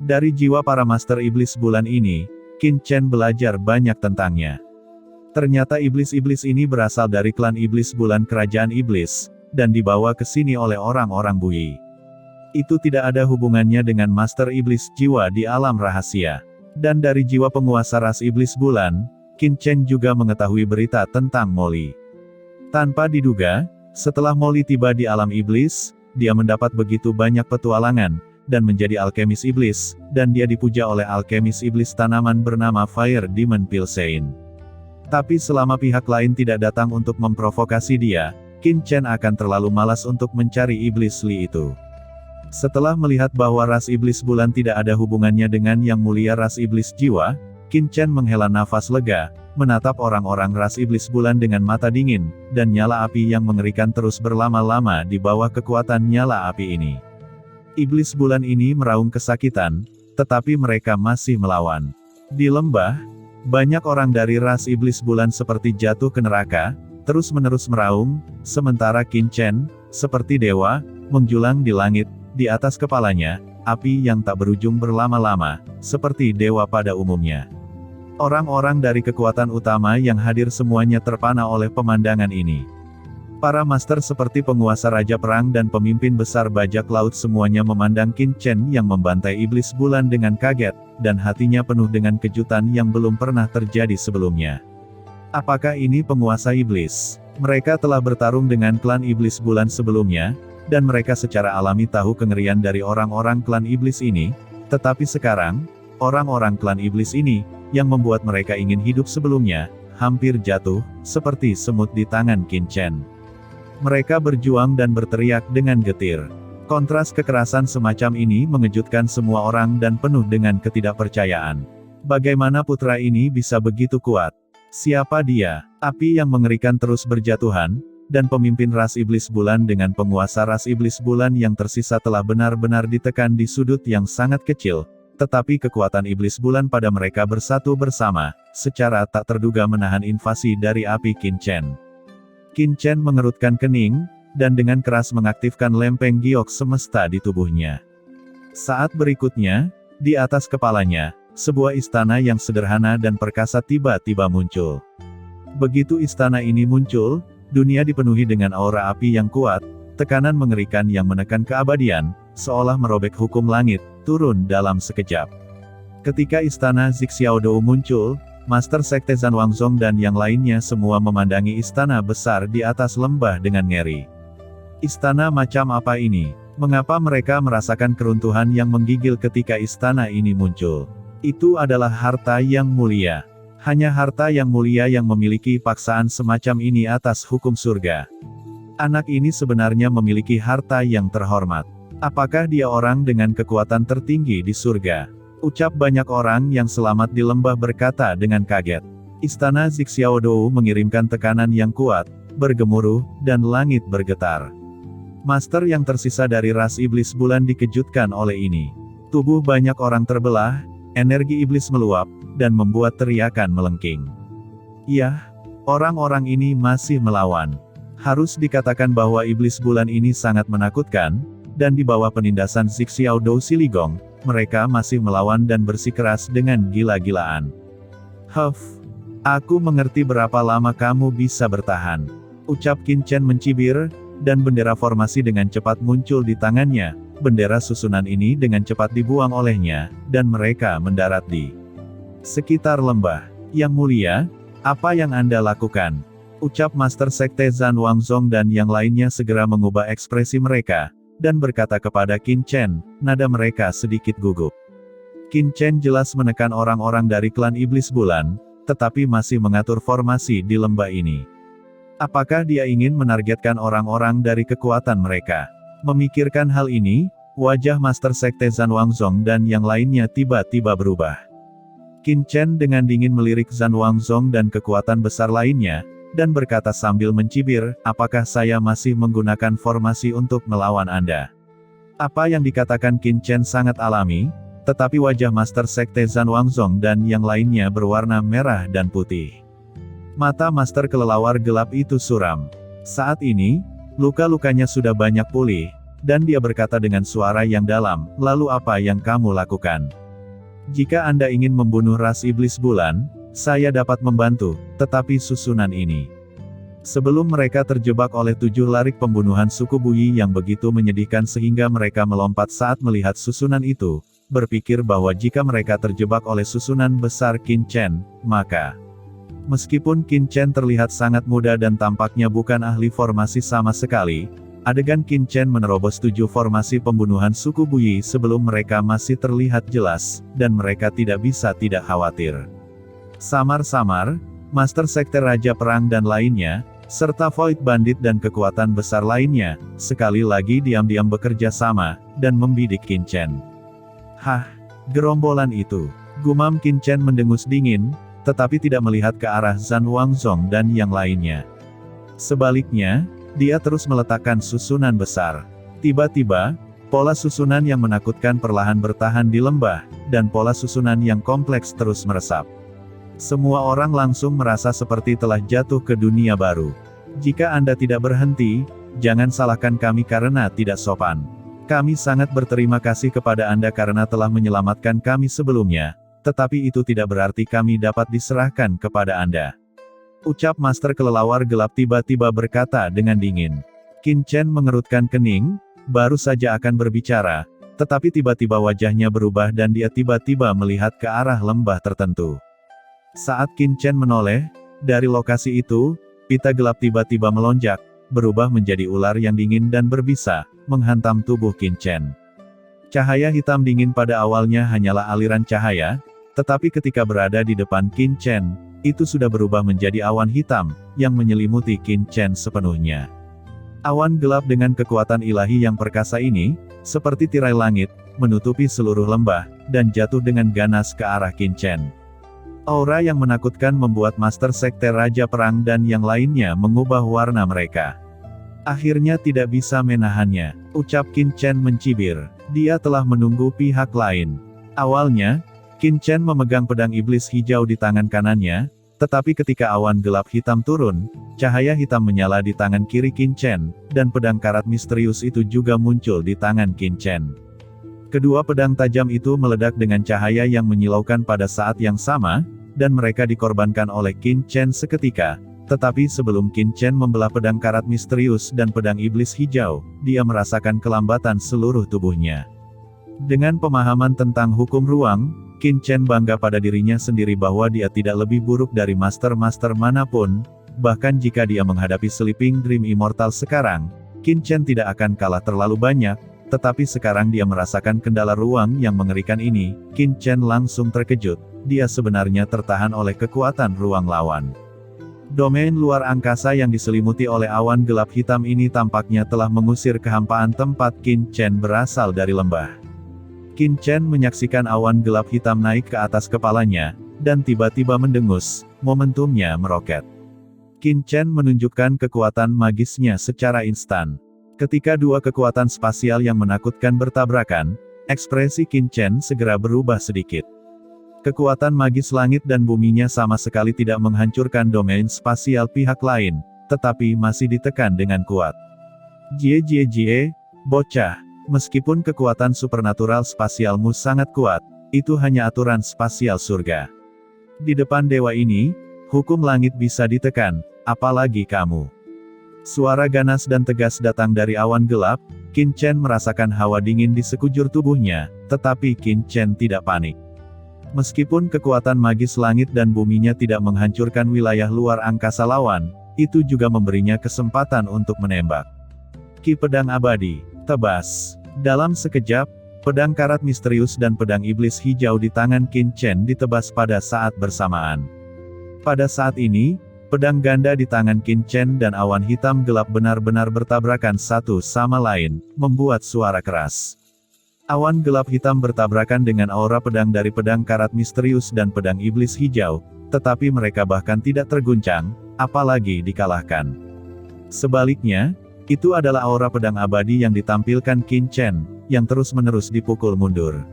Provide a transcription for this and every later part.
Dari jiwa para master iblis bulan ini, Qin Chen belajar banyak tentangnya. Ternyata iblis-iblis ini berasal dari klan iblis bulan kerajaan iblis, dan dibawa ke sini oleh orang-orang Bui. Itu tidak ada hubungannya dengan master iblis jiwa di alam rahasia. Dan dari jiwa penguasa ras iblis bulan, Qin Chen juga mengetahui berita tentang Molly. Tanpa diduga, setelah Molly tiba di alam iblis, dia mendapat begitu banyak petualangan, dan menjadi alkemis iblis, dan dia dipuja oleh alkemis iblis tanaman bernama Fire Demon Pilsein. Tapi selama pihak lain tidak datang untuk memprovokasi dia, Qin Chen akan terlalu malas untuk mencari iblis Li itu. Setelah melihat bahwa ras iblis bulan tidak ada hubungannya dengan yang mulia ras iblis jiwa, Qin Chen menghela nafas lega, menatap orang-orang ras iblis bulan dengan mata dingin, dan nyala api yang mengerikan terus berlama-lama di bawah kekuatan nyala api ini. Iblis bulan ini meraung kesakitan, tetapi mereka masih melawan. Di lembah, banyak orang dari ras iblis bulan seperti jatuh ke neraka, terus-menerus meraung, sementara Qin Chen, seperti dewa, menjulang di langit, di atas kepalanya, api yang tak berujung berlama-lama, seperti dewa pada umumnya. Orang-orang dari kekuatan utama yang hadir semuanya terpana oleh pemandangan ini. Para master seperti penguasa Raja Perang dan pemimpin besar bajak laut semuanya memandang Qin Chen yang membantai iblis bulan dengan kaget, dan hatinya penuh dengan kejutan yang belum pernah terjadi sebelumnya. Apakah ini penguasa iblis? Mereka telah bertarung dengan klan iblis bulan sebelumnya, dan mereka secara alami tahu kengerian dari orang-orang klan iblis ini, tetapi sekarang, orang-orang klan iblis ini, yang membuat mereka ingin hidup sebelumnya, hampir jatuh, seperti semut di tangan Qin Chen. Mereka berjuang dan berteriak dengan getir. Kontras kekerasan semacam ini mengejutkan semua orang dan penuh dengan ketidakpercayaan. Bagaimana putra ini bisa begitu kuat? Siapa dia? Api yang mengerikan terus berjatuhan, dan pemimpin ras iblis bulan dengan penguasa ras iblis bulan yang tersisa telah benar-benar ditekan di sudut yang sangat kecil, tetapi kekuatan iblis bulan pada mereka bersatu bersama, secara tak terduga menahan invasi dari api Qin Chen. Qin Chen mengerutkan kening, dan dengan keras mengaktifkan lempeng giok semesta di tubuhnya. Saat berikutnya, di atas kepalanya, sebuah istana yang sederhana dan perkasa tiba-tiba muncul. Begitu istana ini muncul, dunia dipenuhi dengan aura api yang kuat, tekanan mengerikan yang menekan keabadian, seolah merobek hukum langit, turun dalam sekejap. Ketika istana Zixiaodou muncul, Master Sekte Zhan Wangzong dan yang lainnya semua memandangi istana besar di atas lembah dengan ngeri. Istana macam apa ini? Mengapa mereka merasakan keruntuhan yang menggigil ketika istana ini muncul? Itu adalah harta yang mulia. Hanya harta yang mulia yang memiliki paksaan semacam ini atas hukum surga. Anak ini sebenarnya memiliki harta yang terhormat. Apakah dia orang dengan kekuatan tertinggi di surga? Ucap banyak orang yang selamat di lembah berkata dengan kaget. Istana Zixiaodou mengirimkan tekanan yang kuat, bergemuruh, dan langit bergetar. Master yang tersisa dari ras iblis bulan dikejutkan oleh ini. Tubuh banyak orang terbelah, energi iblis meluap, dan membuat teriakan melengking. Yah, orang-orang ini masih melawan. Harus dikatakan bahwa iblis bulan ini sangat menakutkan, dan di bawah penindasan Zixiaodou Siligong, mereka masih melawan dan bersikeras dengan gila-gilaan. Huff, aku mengerti berapa lama kamu bisa bertahan. Ucap Qin Chen mencibir, dan bendera formasi dengan cepat muncul di tangannya. Bendera susunan ini dengan cepat dibuang olehnya, dan mereka mendarat di sekitar lembah. Yang mulia, apa yang Anda lakukan? Ucap Master Sekte Zhan Wangzong dan yang lainnya segera mengubah ekspresi mereka, dan berkata kepada Qin Chen, nada mereka sedikit gugup. Qin Chen jelas menekan orang-orang dari klan iblis bulan, tetapi masih mengatur formasi di lembah ini. Apakah dia ingin menargetkan orang-orang dari kekuatan mereka? Memikirkan hal ini, wajah Master Sekte Zhan Wangzong dan yang lainnya tiba-tiba berubah. Qin Chen dengan dingin melirik Zhan Wangzong dan kekuatan besar lainnya, dan berkata sambil mencibir, apakah saya masih menggunakan formasi untuk melawan Anda? Apa yang dikatakan Qin Chen sangat alami, tetapi wajah Master Sekte Zhan Wangzong dan yang lainnya berwarna merah dan putih. Mata Master kelelawar gelap itu suram. Saat ini, luka-lukanya sudah banyak pulih, dan dia berkata dengan suara yang dalam, "Lalu apa yang kamu lakukan? Jika Anda ingin membunuh ras iblis bulan, saya dapat membantu, tetapi susunan ini." Sebelum mereka terjebak oleh 7 larik pembunuhan suku Bui yang begitu menyedihkan sehingga mereka melompat saat melihat susunan itu, berpikir bahwa jika mereka terjebak oleh susunan besar Qin Chen, maka meskipun Qin Chen terlihat sangat muda dan tampaknya bukan ahli formasi sama sekali, adegan Qin Chen menerobos 7 formasi pembunuhan suku Bui sebelum mereka masih terlihat jelas, dan mereka tidak bisa tidak khawatir. Samar-samar, Master Sekte Raja Perang dan lainnya, serta Void Bandit dan kekuatan besar lainnya, sekali lagi diam-diam bekerja sama, dan membidik Qin Chen. "Hah, gerombolan itu," gumam Qin Chen mendengus dingin, tetapi tidak melihat ke arah Zhan Wangzong dan yang lainnya. Sebaliknya, dia terus meletakkan susunan besar. Tiba-tiba, pola susunan yang menakutkan perlahan bertahan di lembah, dan pola susunan yang kompleks terus meresap. Semua orang langsung merasa seperti telah jatuh ke dunia baru. "Jika Anda tidak berhenti, jangan salahkan kami karena tidak sopan. Kami sangat berterima kasih kepada Anda karena telah menyelamatkan kami sebelumnya, tetapi itu tidak berarti kami dapat diserahkan kepada Anda," ucap Master Kelelawar Gelap tiba-tiba berkata dengan dingin. Qin Chen mengerutkan kening, baru saja akan berbicara, tetapi tiba-tiba wajahnya berubah dan dia tiba-tiba melihat ke arah lembah tertentu. Saat Qin Chen menoleh, dari lokasi itu, pita gelap tiba-tiba melonjak, berubah menjadi ular yang dingin dan berbisa, menghantam tubuh Qin Chen. Cahaya hitam dingin pada awalnya hanyalah aliran cahaya, tetapi ketika berada di depan Qin Chen, itu sudah berubah menjadi awan hitam, yang menyelimuti Qin Chen sepenuhnya. Awan gelap dengan kekuatan ilahi yang perkasa ini, seperti tirai langit, menutupi seluruh lembah, dan jatuh dengan ganas ke arah Qin Chen. Aura yang menakutkan membuat Master Sekte Raja Perang dan yang lainnya mengubah warna mereka. "Akhirnya tidak bisa menahannya," ucap Qin Chen mencibir. Dia telah menunggu pihak lain. Awalnya, Qin Chen memegang pedang iblis hijau di tangan kanannya, tetapi ketika awan gelap hitam turun, cahaya hitam menyala di tangan kiri Qin Chen, dan pedang karat misterius itu juga muncul di tangan Qin Chen. Kedua pedang tajam itu meledak dengan cahaya yang menyilaukan pada saat yang sama, dan mereka dikorbankan oleh Qin Chen seketika. Tetapi sebelum Qin Chen membelah pedang karat misterius dan pedang iblis hijau, dia merasakan kelambatan seluruh tubuhnya. Dengan pemahaman tentang hukum ruang, Qin Chen bangga pada dirinya sendiri bahwa dia tidak lebih buruk dari master-master manapun, bahkan jika dia menghadapi Sleeping Dream Immortal sekarang, Qin Chen tidak akan kalah terlalu banyak. Tetapi sekarang dia merasakan kendala ruang yang mengerikan ini, Qin Chen langsung terkejut, dia sebenarnya tertahan oleh kekuatan ruang lawan. Domain luar angkasa yang diselimuti oleh awan gelap hitam ini tampaknya telah mengusir kehampaan tempat Qin Chen berasal dari lembah. Qin Chen menyaksikan awan gelap hitam naik ke atas kepalanya, dan tiba-tiba mendengus, momentumnya meroket. Qin Chen menunjukkan kekuatan magisnya secara instan. Ketika dua kekuatan spasial yang menakutkan bertabrakan, ekspresi Qin Chen segera berubah sedikit. Kekuatan magis langit dan buminya sama sekali tidak menghancurkan domain spasial pihak lain, tetapi masih ditekan dengan kuat. Jie, bocah, meskipun kekuatan supernatural spasialmu sangat kuat, itu hanya aturan spasial surga. Di depan dewa ini, hukum langit bisa ditekan, apalagi kamu. Suara ganas dan tegas datang dari awan gelap. Qin Chen merasakan hawa dingin di sekujur tubuhnya, tetapi Qin Chen tidak panik. Meskipun kekuatan magis langit dan buminya tidak menghancurkan wilayah luar angkasa lawan, itu juga memberinya kesempatan untuk menembak. Ki pedang abadi, tebas. Dalam sekejap, pedang karat misterius dan pedang iblis hijau di tangan Qin Chen ditebas pada saat bersamaan. Pada saat ini, pedang ganda di tangan Qin Chen dan awan hitam gelap benar-benar bertabrakan satu sama lain, membuat suara keras. Awan gelap hitam bertabrakan dengan aura pedang dari pedang karat misterius dan pedang iblis hijau, tetapi mereka bahkan tidak terguncang, apalagi dikalahkan. Sebaliknya, itu adalah aura pedang abadi yang ditampilkan Qin Chen, yang terus-menerus dipukul mundur.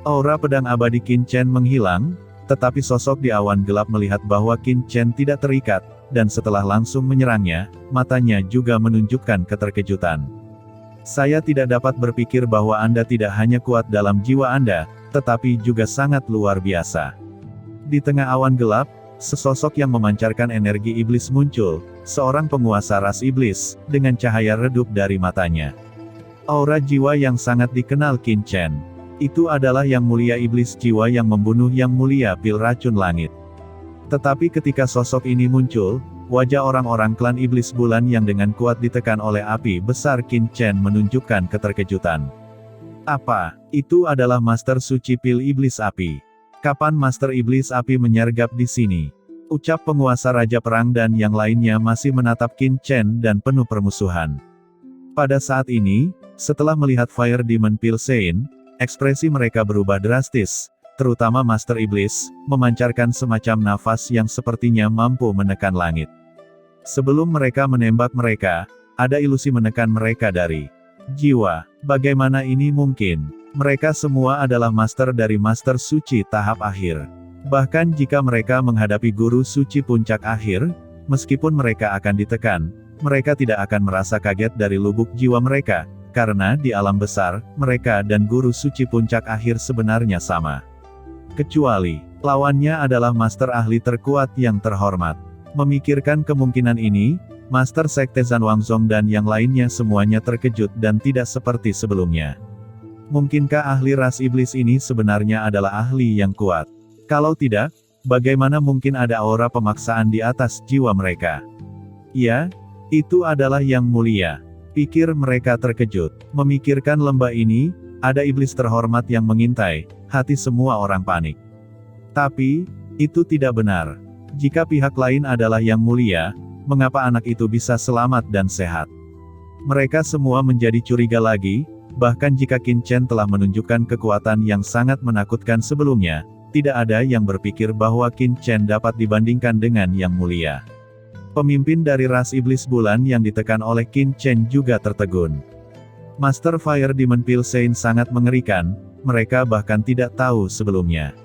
Aura pedang abadi Qin Chen menghilang, tetapi sosok di awan gelap melihat bahwa Qin Chen tidak terikat, dan setelah langsung menyerangnya, matanya juga menunjukkan keterkejutan. Saya tidak dapat berpikir bahwa Anda tidak hanya kuat dalam jiwa Anda, tetapi juga sangat luar biasa. Di tengah awan gelap, sesosok yang memancarkan energi iblis muncul, seorang penguasa ras iblis, dengan cahaya redup dari matanya. Aura jiwa yang sangat dikenal Qin Chen. Itu adalah yang mulia iblis jiwa yang membunuh yang mulia pil racun langit. Tetapi ketika sosok ini muncul, wajah orang-orang klan iblis bulan yang dengan kuat ditekan oleh api besar Qin Chen menunjukkan keterkejutan. Apa? Itu adalah Master Suci Pil Iblis Api. Kapan Master Iblis Api menyergap di sini? Ucap penguasa Raja Perang dan yang lainnya masih menatap Qin Chen dan penuh permusuhan. Pada saat ini, setelah melihat Fire Demon Pil Sein, ekspresi mereka berubah drastis, terutama Master Iblis, memancarkan semacam nafas yang sepertinya mampu menekan langit. Sebelum mereka menembak mereka, ada ilusi menekan mereka dari jiwa. Bagaimana ini mungkin? Mereka semua adalah master dari Master Suci tahap akhir. Bahkan jika mereka menghadapi Guru Suci puncak akhir, meskipun mereka akan ditekan, mereka tidak akan merasa kaget dari lubuk jiwa mereka, karena di alam besar, mereka dan Guru Suci puncak akhir sebenarnya sama. Kecuali, lawannya adalah master ahli terkuat yang terhormat. Memikirkan kemungkinan ini, Master Sekte Zhan Wangzong dan yang lainnya semuanya terkejut dan tidak seperti sebelumnya. Mungkinkah ahli ras iblis ini sebenarnya adalah ahli yang kuat? Kalau tidak, bagaimana mungkin ada aura pemaksaan di atas jiwa mereka? Ya, itu adalah yang mulia. Pikir mereka terkejut. Memikirkan lembah ini, ada iblis terhormat yang mengintai, hati semua orang panik. Tapi, itu tidak benar. Jika pihak lain adalah yang mulia, mengapa anak itu bisa selamat dan sehat? Mereka semua menjadi curiga lagi, bahkan jika Qin Chen telah menunjukkan kekuatan yang sangat menakutkan sebelumnya, tidak ada yang berpikir bahwa Qin Chen dapat dibandingkan dengan yang mulia. Pemimpin dari ras iblis bulan yang ditekan oleh Qin Chen juga tertegun. Master Fire Demon Pil Sein sangat mengerikan, mereka bahkan tidak tahu sebelumnya.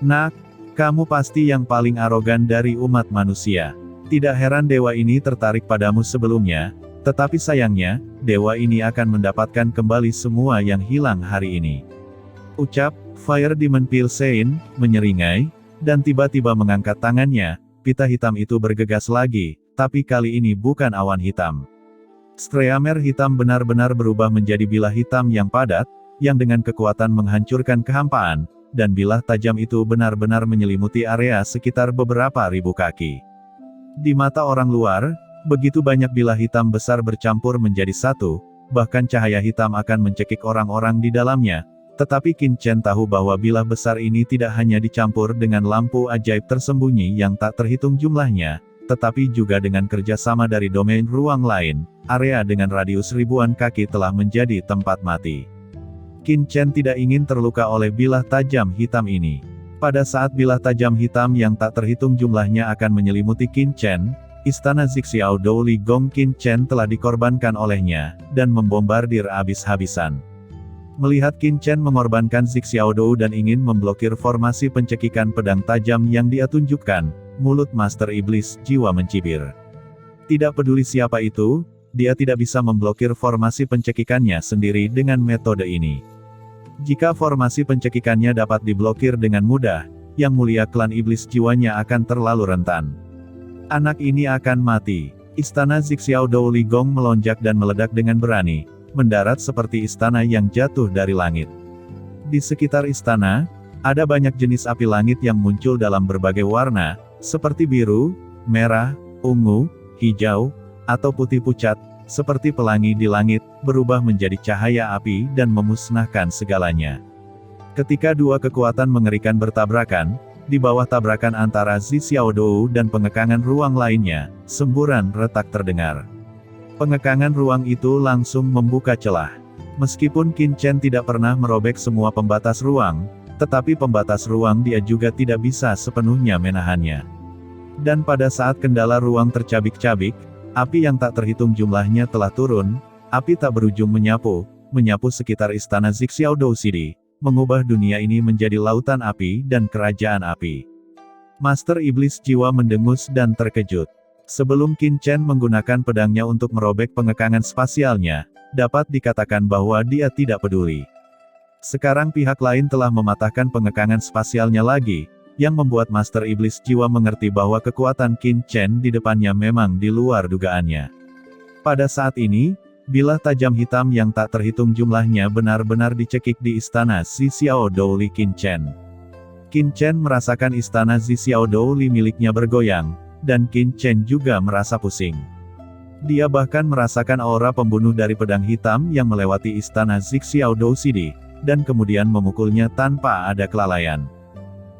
Nak, kamu pasti yang paling arogan dari umat manusia. Tidak heran dewa ini tertarik padamu sebelumnya, tetapi sayangnya, dewa ini akan mendapatkan kembali semua yang hilang hari ini. Ucap Fire Demon Pil Sein, menyeringai, dan tiba-tiba mengangkat tangannya, pita hitam itu bergegas lagi, tapi kali ini bukan awan hitam. Streamer hitam benar-benar berubah menjadi bilah hitam yang padat, yang dengan kekuatan menghancurkan kehampaan, dan bilah tajam itu benar-benar menyelimuti area sekitar beberapa ribu kaki. Di mata orang luar, begitu banyak bilah hitam besar bercampur menjadi satu, bahkan cahaya hitam akan mencekik orang-orang di dalamnya, tetapi Qin Chen tahu bahwa bilah besar ini tidak hanya dicampur dengan lampu ajaib tersembunyi yang tak terhitung jumlahnya, tetapi juga dengan kerjasama dari domain ruang lain, area dengan radius ribuan kaki telah menjadi tempat mati. Qin Chen tidak ingin terluka oleh bilah tajam hitam ini. Pada saat bilah tajam hitam yang tak terhitung jumlahnya akan menyelimuti Qin Chen, istana Zixiao Dou Li Gong Qin Chen telah dikorbankan olehnya, dan membombardir habis-habisan. Melihat Qin Chen mengorbankan Zixiao Dou dan ingin memblokir formasi pencekikan pedang tajam yang dia tunjukkan, mulut Master Iblis jiwa mencibir. Tidak peduli siapa itu, dia tidak bisa memblokir formasi pencekikannya sendiri dengan metode ini. Jika formasi pencekikannya dapat diblokir dengan mudah, yang mulia klan iblis jiwanya akan terlalu rentan. Anak ini akan mati. Istana Zixiao Dou Li Gong melonjak dan meledak dengan berani, mendarat seperti istana yang jatuh dari langit. Di sekitar istana, ada banyak jenis api langit yang muncul dalam berbagai warna, seperti biru, merah, ungu, hijau, atau putih pucat, seperti pelangi di langit, berubah menjadi cahaya api dan memusnahkan segalanya. Ketika dua kekuatan mengerikan bertabrakan, di bawah tabrakan antara Zixiao Dou dan pengekangan ruang lainnya, semburan retak terdengar. Pengekangan ruang itu langsung membuka celah. Meskipun Qin Chen tidak pernah merobek semua pembatas ruang, tetapi pembatas ruang dia juga tidak bisa sepenuhnya menahannya. Dan pada saat kendala ruang tercabik-cabik, api yang tak terhitung jumlahnya telah turun, api tak berujung menyapu sekitar istana Zixiao Dou City, mengubah dunia ini menjadi lautan api dan kerajaan api. Master Iblis jiwa mendengus dan terkejut. Sebelum Qin Chen menggunakan pedangnya untuk merobek pengekangan spasialnya, dapat dikatakan bahwa dia tidak peduli. Sekarang pihak lain telah mematahkan pengekangan spasialnya lagi, yang membuat Master Iblis Jiwa mengerti bahwa kekuatan Qin Chen di depannya memang di luar dugaannya. Pada saat ini, bilah tajam hitam yang tak terhitung jumlahnya benar-benar dicekik di istana Zi Xiao Douli Qin Chen. Qin Chen merasakan istana Zi Xiao Douli miliknya bergoyang, dan Qin Chen juga merasa pusing. Dia bahkan merasakan aura pembunuh dari pedang hitam yang melewati istana Zi Xiao Douli, dan kemudian memukulnya tanpa ada kelalaian.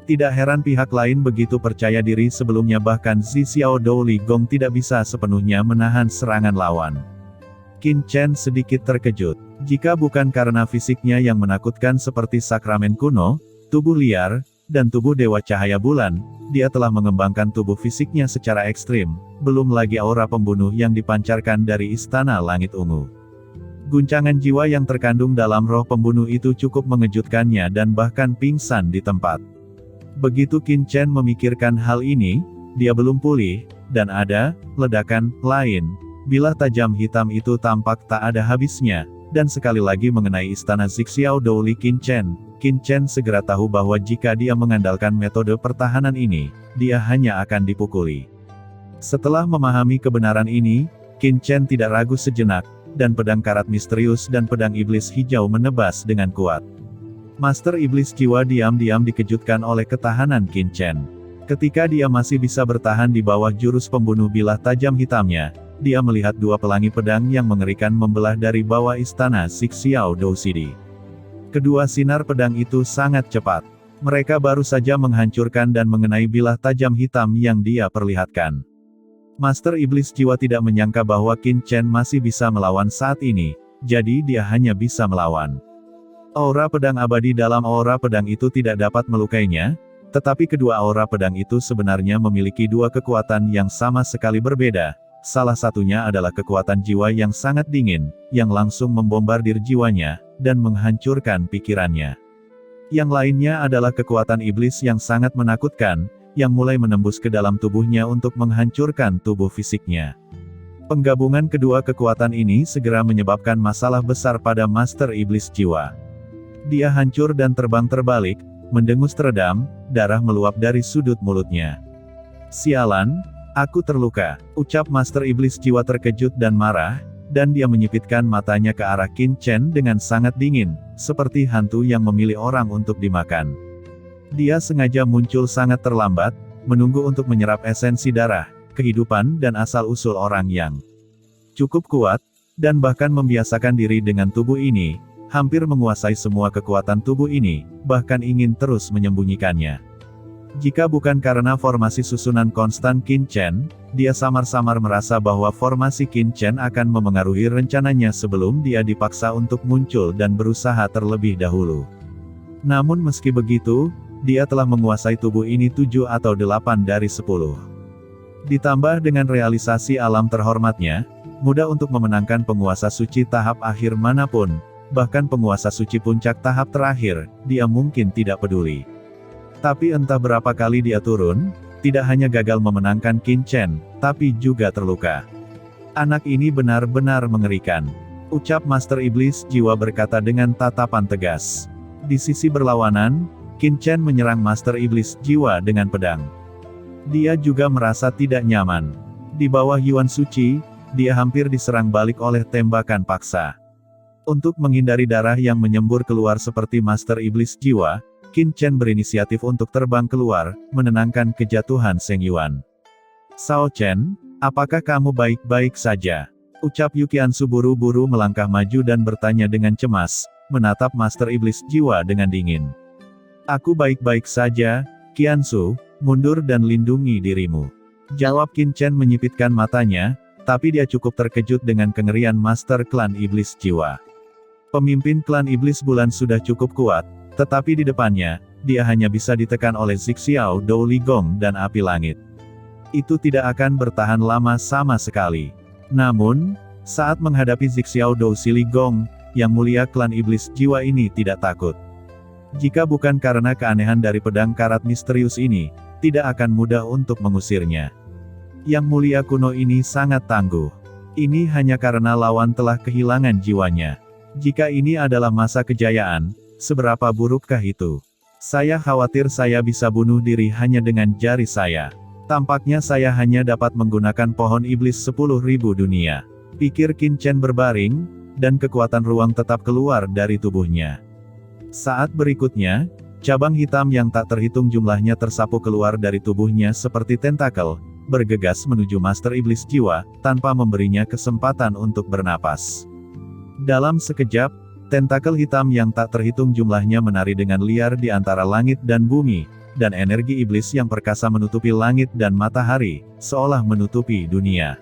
Tidak heran pihak lain begitu percaya diri sebelumnya, bahkan Zi Xiao Douli Gong tidak bisa sepenuhnya menahan serangan lawan. Qin Chen sedikit terkejut. Jika bukan karena fisiknya yang menakutkan seperti sakramen kuno, tubuh liar, dan tubuh Dewa Cahaya Bulan, dia telah mengembangkan tubuh fisiknya secara ekstrim, belum lagi aura pembunuh yang dipancarkan dari Istana Langit Ungu. Guncangan jiwa yang terkandung dalam roh pembunuh itu cukup mengejutkannya dan bahkan pingsan di tempat. Begitu Qin Chen memikirkan hal ini, dia belum pulih, dan ada ledakan lain. Bilah tajam hitam itu tampak tak ada habisnya, dan sekali lagi mengenai istana Zi Xiao Douli Qin Chen. Qin Chen segera tahu bahwa jika dia mengandalkan metode pertahanan ini, dia hanya akan dipukuli. Setelah memahami kebenaran ini, Qin Chen tidak ragu sejenak, dan pedang karat misterius dan pedang iblis hijau menebas dengan kuat. Master Iblis Jiwa diam-diam dikejutkan oleh ketahanan Qin Chen. Ketika dia masih bisa bertahan di bawah jurus pembunuh bilah tajam hitamnya, dia melihat dua pelangi pedang yang mengerikan membelah dari bawah istana Zi Xiao Douli. Kedua sinar pedang itu sangat cepat. Mereka baru saja menghancurkan dan mengenai bilah tajam hitam yang dia perlihatkan. Master Iblis Jiwa tidak menyangka bahwa Qin Chen masih bisa melawan saat ini, jadi dia hanya bisa melawan. Aura pedang abadi dalam aura pedang itu tidak dapat melukainya, tetapi kedua aura pedang itu sebenarnya memiliki dua kekuatan yang sama sekali berbeda. Salah satunya adalah kekuatan jiwa yang sangat dingin, yang langsung membombardir jiwanya, dan menghancurkan pikirannya. Yang lainnya adalah kekuatan iblis yang sangat menakutkan, yang mulai menembus ke dalam tubuhnya untuk menghancurkan tubuh fisiknya. Penggabungan kedua kekuatan ini segera menyebabkan masalah besar pada Master Iblis Jiwa. Dia hancur dan terbang terbalik, mendengus teredam, darah meluap dari sudut mulutnya. "Sialan, aku terluka," ucap Master Iblis Jiwa terkejut dan marah, dan dia menyipitkan matanya ke arah Qin Chen dengan sangat dingin, seperti hantu yang memilih orang untuk dimakan. Dia sengaja muncul sangat terlambat, menunggu untuk menyerap esensi darah, kehidupan dan asal-usul orang yang cukup kuat, dan bahkan membiasakan diri dengan tubuh ini, hampir menguasai semua kekuatan tubuh ini, bahkan ingin terus menyembunyikannya. Jika bukan karena formasi susunan konstan Qin Chen, dia samar-samar merasa bahwa formasi Qin Chen akan memengaruhi rencananya sebelum dia dipaksa untuk muncul dan berusaha terlebih dahulu. Namun meski begitu, dia telah menguasai tubuh ini 7 atau 8 dari 10. Ditambah dengan realisasi alam terhormatnya, mudah untuk memenangkan penguasa suci tahap akhir manapun, bahkan penguasa suci puncak tahap terakhir, dia mungkin tidak peduli. Tapi entah berapa kali dia turun, tidak hanya gagal memenangkan Qin Chen, tapi juga terluka. "Anak ini benar-benar mengerikan," ucap Master Iblis Jiwa berkata dengan tatapan tegas. Di sisi berlawanan, Qin Chen menyerang Master Iblis Jiwa dengan pedang. Dia juga merasa tidak nyaman. Di bawah Yuan Suci, dia hampir diserang balik oleh tembakan paksa. Untuk menghindari darah yang menyembur keluar seperti Master Iblis Jiwa, Qin Chen berinisiatif untuk terbang keluar, menenangkan kejatuhan Seng Yuan. "Sao Chen, apakah kamu baik-baik saja?" ucap Yu Qiansu buru-buru melangkah maju dan bertanya dengan cemas, menatap Master Iblis Jiwa dengan dingin. "Aku baik-baik saja, Qiansu, mundur dan lindungi dirimu," jawab Qin Chen menyipitkan matanya, tapi dia cukup terkejut dengan kengerian Master Klan Iblis Jiwa. Pemimpin klan Iblis Bulan sudah cukup kuat, tetapi di depannya, dia hanya bisa ditekan oleh Zi Xiao Douli Gong dan api langit. Itu tidak akan bertahan lama sama sekali. Namun, saat menghadapi Zi Xiao Douli Gong, yang mulia klan Iblis Jiwa ini tidak takut. Jika bukan karena keanehan dari pedang karat misterius ini, tidak akan mudah untuk mengusirnya. Yang mulia kuno ini sangat tangguh. Ini hanya karena lawan telah kehilangan jiwanya. Jika ini adalah masa kejayaan, seberapa burukkah itu? Saya khawatir saya bisa bunuh diri hanya dengan jari saya. Tampaknya saya hanya dapat menggunakan pohon iblis 10.000 dunia. Pikir Qin Chen berbaring, dan kekuatan ruang tetap keluar dari tubuhnya. Saat berikutnya, cabang hitam yang tak terhitung jumlahnya tersapu keluar dari tubuhnya seperti tentakel, bergegas menuju Master Iblis Jiwa, tanpa memberinya kesempatan untuk bernapas. Dalam sekejap, tentakel hitam yang tak terhitung jumlahnya menari dengan liar di antara langit dan bumi, dan energi iblis yang perkasa menutupi langit dan matahari, seolah menutupi dunia.